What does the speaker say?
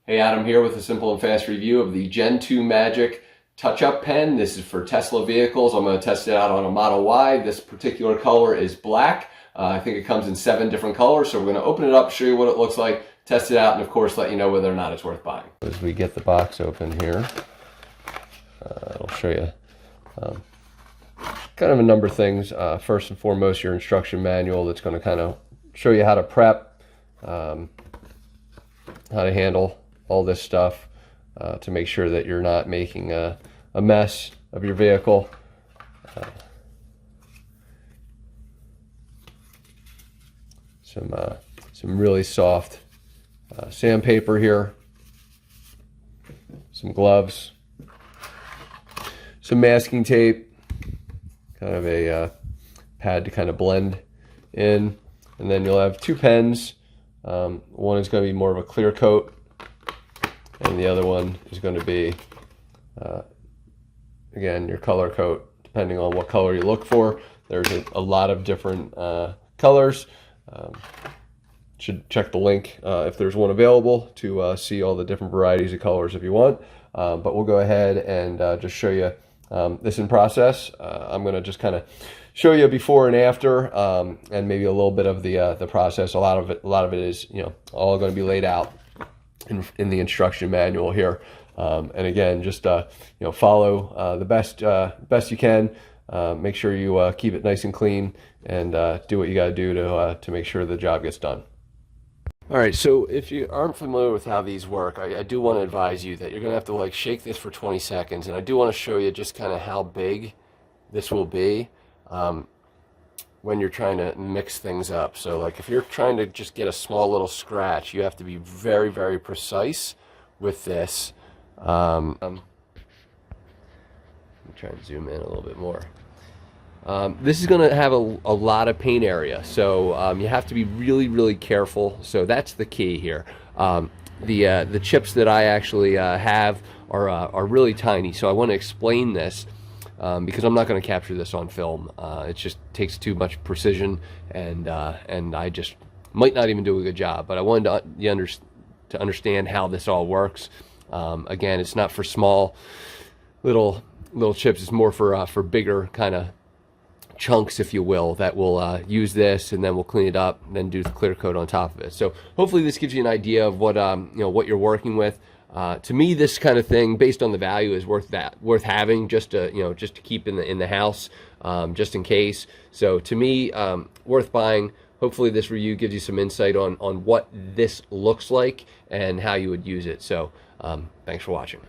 Hey, Adam here with a simple and fast review of the Gen2Magic touch-up pen. This is for Tesla vehicles. I'm going to test it out on a Model Y. This particular color is black. I think it comes in 7 different colors, so we're going to open it up, show you what it looks like, test it out, and of course let you know whether or not it's worth buying. As we get the box open here, it'll show you kind of a number of things. First and foremost, your instruction manual that's going to kind of show you how to prep, how to handle all this stuff to make sure that you're not making a mess of your vehicle. Some really soft sandpaper here, some gloves, some masking tape, kind of a pad to kind of blend in, and then you'll have 2 pens. One is going to be more of a clear coat, and the other one is going to be, again, your color coat, depending on what color you look for. There's a lot of different colors. Should check the link if there's one available to see all the different varieties of colors if you want. But we'll go ahead and just show you this in process. I'm going to just kind of show you before and after, and maybe a little bit of the process. A lot of it is, all going to be laid out in the instruction manual here. And again, just follow the best you can. Make sure you keep it nice and clean, and do what you got to do to make sure the job gets done. All right, so if you aren't familiar with how these work, I do want to advise you that you're going to have to shake this for 20 seconds, and I do want to show you just kind of how big this will be when you're trying to mix things up. So if you're trying to just get a small little scratch, you have to be very, very precise with this. Let me try and zoom in a little bit more. This is going to have a lot of paint area, so you have to be really, really careful. So that's the key here. The chips that I actually have are really tiny, so I want to explain this because I'm not going to capture this on film. It just takes too much precision, and I just might not even do a good job. But I wanted to understand how this all works. Again, it's not for small little chips. It's more for bigger kind of chunks, if you will, that will use this, and then we'll clean it up and then do the clear coat on top of it. So hopefully this gives you an idea of what what you're working with. To me, this kind of thing, based on the value, is worth having, just to keep in the house, just in case. So to me, worth buying. Hopefully this review gives you some insight on what this looks like and how you would use it. So thanks for watching.